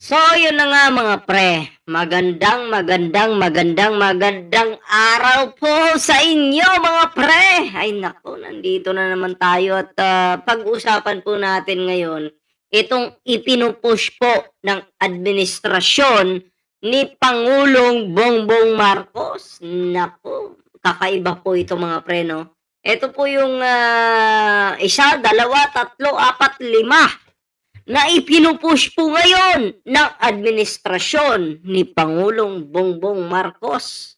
So, yun na nga mga pre. Magandang araw po sa inyo mga pre. Ay naku, nandito na naman tayo at pag-usapan po natin ngayon itong ipinupush po ng administrasyon ni Pangulong Bongbong Marcos. Naku, kakaiba po ito mga pre, no? Ito po yung isa, dalawa, tatlo, apat, lima na ipinupush po ngayon ng administrasyon ni Pangulong Bongbong Marcos.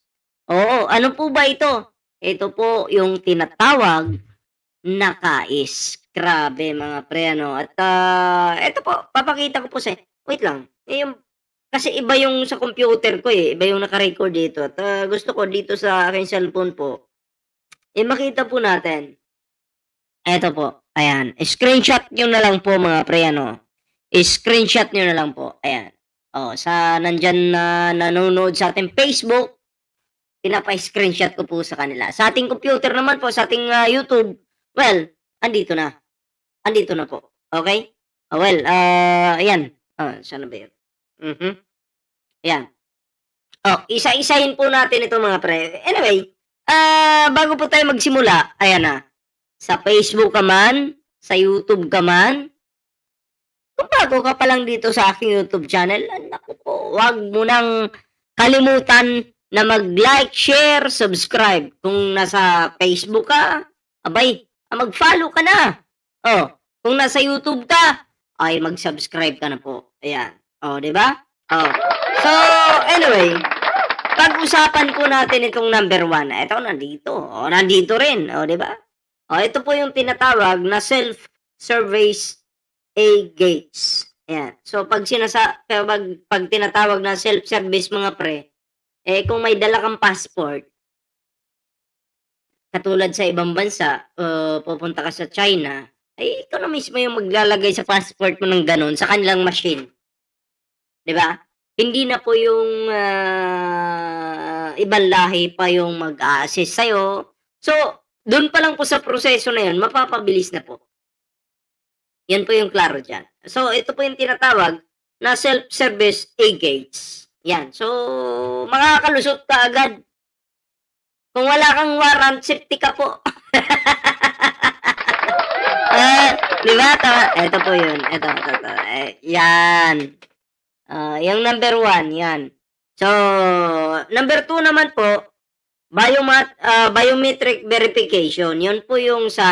Oo, ano po ba ito? Ito po yung tinatawag na KAIS. Grabe mga pre, ano. At ito po, papakita ko po sa wait lang. Yung, kasi iba yung sa computer ko eh. Iba yung naka-record dito. At gusto ko dito sa aking cellphone po, makita po natin. Eto po, ayan. Screenshot nyo na lang po mga pre, ano. I-screenshot nyo na lang po, ayan. Oh, sa nandiyan na nanonood sa ating Facebook, pinapa-screenshot ko po sa kanila. Sa ating computer naman po, sa ating YouTube, well, andito na. Andito na po. Okay? Well, ayan. Saan na ba yun? Mhm. Ayan. Oh, isa-isahin po natin ito mga pre. Anyway, bago po tayo magsimula, ayan na. Sa Facebook ka man, sa YouTube ka man, kung bago ka pa lang dito sa aking YouTube channel, naku po, wag mo nang kalimutan na mag-like, share, subscribe. Kung nasa Facebook ka, abay, mag-follow ka na. Oh, kung nasa YouTube ka, ay mag-subscribe ka na po. Ayan. Oh, 'di ba? Oh. So, anyway, pag-usapan po natin itong number one. Ito, nandito. Oh, nandito rin. Oh, 'di ba? Oh, ito po yung tinatawag na self-service gates. Ayan. So, pag tinatawag na self-service mga pre, kung may dala kang passport, katulad sa ibang bansa, pupunta ka sa China, ay ikaw na mismo yung maglalagay sa passport mo ng gano'n sa kanilang machine, 'di ba? Hindi na po yung, ibang lahi pa yung mag-a-assist sa'yo. So, dun pa lang po sa proseso na yun, mapapabilis na po. Yan po yung klaro diyan. So, ito po yung tinatawag na self-service gates. Yan. So, makakalusot ka agad. Kung wala kang warrant, safety ka po. 'Di ba? Tama. Ito po yun. Ito. Yan. Yung number one, yan. So, number two naman po, biometric verification. Yun po yung sa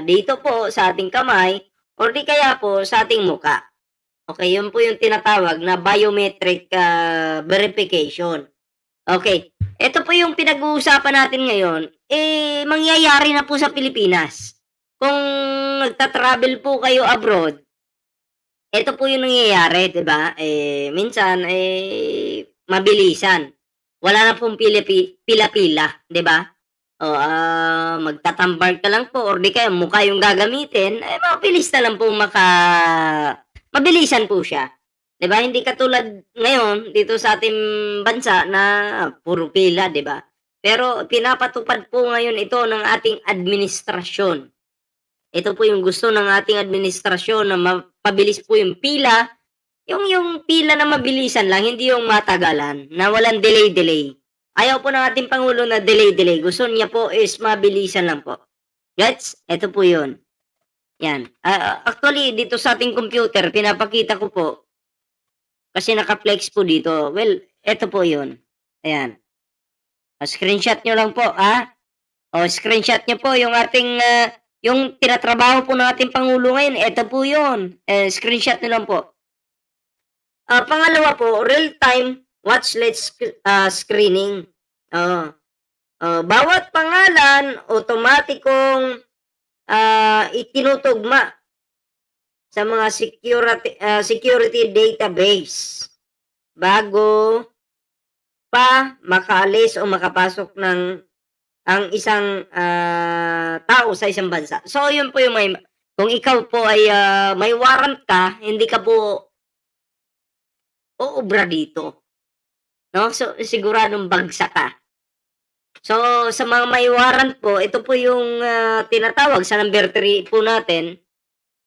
dito po sa ating kamay or di kaya po sa ating muka. Okay, yun po yung tinatawag na biometric verification. Okay, ito po yung pinag-uusapan natin ngayon, mangyayari na po sa Pilipinas. Kung nagta-travel po kayo abroad, ito po yung nangyayari, 'di ba? Minsan, mabilisan. Wala na pong pila-pila, 'di ba? O, magtatambar ka lang po or di kaya mukha yung gagamitin, mabilis na lang po mabilisan po siya. 'Di ba, hindi katulad ngayon dito sa ating bansa na puro pila, 'di ba? Pero pinapatupad po ngayon ito ng ating administrasyon. Ito po yung gusto ng ating administrasyon na mapabilis po yung pila, yung pila na mabilisan lang, hindi yung matagalan, na walang delay-delay. Ayaw po ng ating pangulo na delay-delay, gusto niya po is mabilisan lang po. Gets? Ito po yun. Yan. Actually, dito sa ating computer, pinapakita ko po, kasi naka-flex po dito. Well, eto po 'yun. Ayan. Screenshot nyo lang po, screenshot nyo po yung ating, yung tinatrabaho po ng ating pangulo ngayon, eto po 'yun. Screenshot nyo lang po. Pangalawa po, real-time watchlist screening. Oo. Bawat pangalan otomatikong, itinutugma sa mga security database bago pa makaalis o makapasok ng ang isang, tao sa isang bansa. So, yun po yung kung ikaw po ay, may warrant ka, hindi ka po uubra dito, 'no? So, siguradong bagsak ka. So, sa mga may warrant po, ito po yung, tinatawag sa number 3 po natin,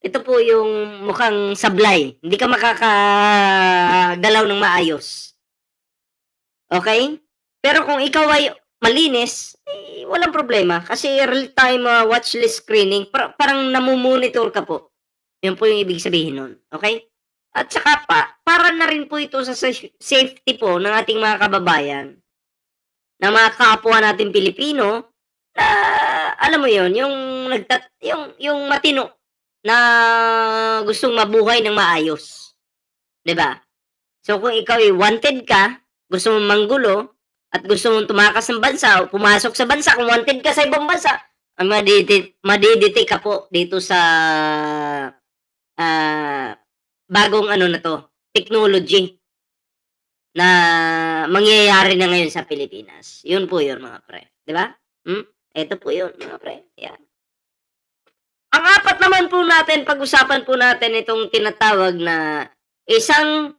ito po yung mukhang sablay, hindi ka makakagalaw ng maayos, okey? Pero kung ikaw ay malinis, eh, walang problema kasi real-time, watchlist screening parang namu-monitor ka po. Yun po yung ibig sabihin nun, okey? At saka para na rin po ito sa safety po ng ating mga kababayan, ng mga kapwa nating Pilipino na alam mo yun, yung yung matino na gustong mabuhay ng maayos, 'di ba? So kung ikaw ay wanted ka, gusto mong manggulo at gusto mong tumakas ng bansa o pumasok sa bansa, kung wanted ka sa ibang bansa, made-detect ka po dito sa, ah, bagong ano na 'to, technology na mangyayari na ngayon sa Pilipinas. Yun po yun mga pre, 'di ba? Eto po yun mga pre, yan. Ang apat naman po natin, pag-usapan po natin itong tinatawag na isang,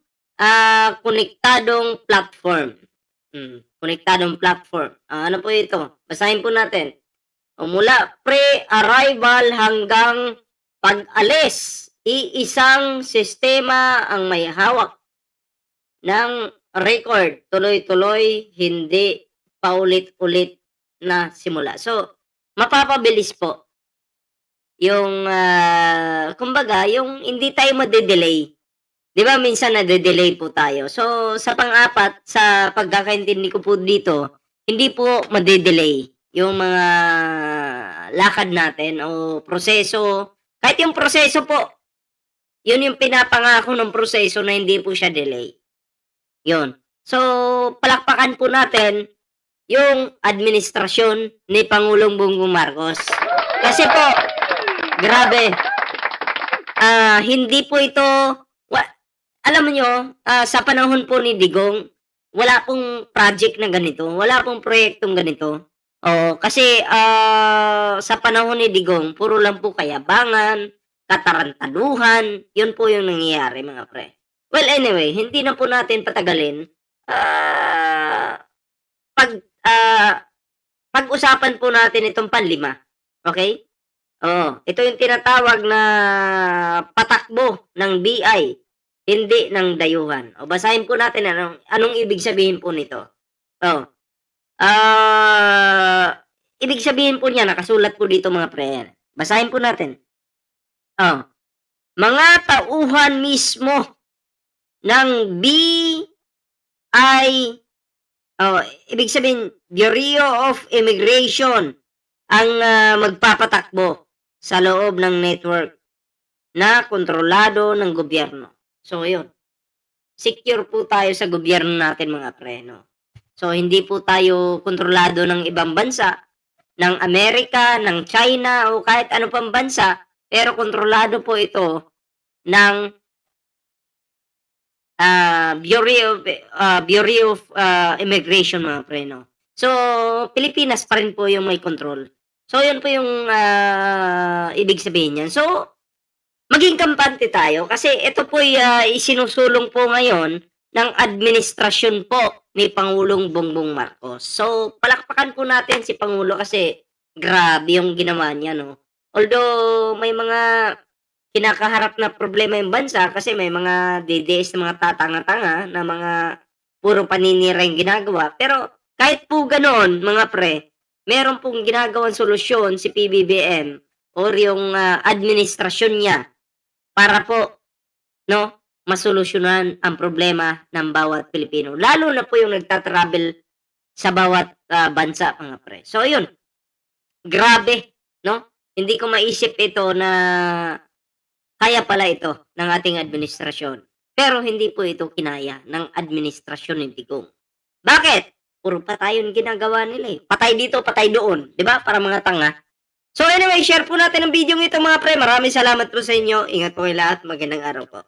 konektadong platform. Konektadong platform. Ano po ito? Basahin po natin. Mula pre-arrival hanggang pag-alis, iisang sistema ang may hawak ng record, tuloy-tuloy, hindi paulit-ulit na simula. So, mapapabilis po yung, kumbaga yung hindi tayo made-delay. 'Di ba minsan nade-delay po tayo. So, sa pang-apat, sa pagkakaintindi ko po dito, hindi po made-delay yung mga lakad natin o proseso. Kahit yung proseso po, yun yung pinapangako ng proseso na hindi po siya delay, yun. So, palakpakan po natin yung administrasyon ni Pangulong Bongbong Marcos. Kasi po, grabe, hindi po ito alam mo niyo, sa panahon po ni Digong, wala pong project na ganito, wala pong proyektong ganito. Oo, kasi, sa panahon ni Digong puro lang po kayabangan, katarantaduhan, 'yun po yung nangyayari mga pre. Well, anyway, hindi na po natin patagalin, ah, pag ah, pag-usapan po natin itong panlima, okay? Oo, ito yung tinatawag na patakbo ng BI, hindi ng dayuhan. O basahin po natin anong ibig sabihin po nito. Oh, ibig sabihin po niya nakasulat po dito mga pre. Basahin po natin. Oh, mga tauhan mismo ng BI, oh, ibig sabihin Bureau of Immigration ang magpapatakbo sa loob ng network na kontrolado ng gobyerno. So, yun. Secure po tayo sa gobyerno natin mga pre, no? So, hindi po tayo kontrolado ng ibang bansa, ng Amerika, ng China, o kahit ano pang bansa, pero kontrolado po ito ng Bureau of Immigration mga pre, no? So, Pilipinas pa rin po yung may control. So, yun po yung ibig sabihin niyan. So, maging kampante tayo kasi ito po'y, isinusulong po ngayon ng administrasyon po ni Pangulong Bongbong Marcos. So, palakpakan po natin si Pangulo kasi grabe yung ginawa niya 'no. Although may mga kinakaharap na problema yung bansa kasi may mga DDS na mga tatanga-tanga na mga puro paninira yung ginagawa. Pero kahit po ganoon mga pre, meron pong ginagawang solusyon si PBBM or yung, administrasyon niya para po 'no, masolusyonan ang problema ng bawat Pilipino, lalo na po yung nagta-travel sa bawat, bansa mga pre. So yun, grabe 'no, hindi ko maisip ito na kaya pala ito ng ating administrasyon. Pero hindi po ito kinaya ng administrasyon ni Digong. Bakit? Puro patay yung ginagawa nila, eh, patay dito, patay doon, 'di ba, parang mga tanga. So anyway, share po natin ang video ito mga pre. Maraming salamat po sa inyo. Ingat po kayo lahat. Magandang araw po.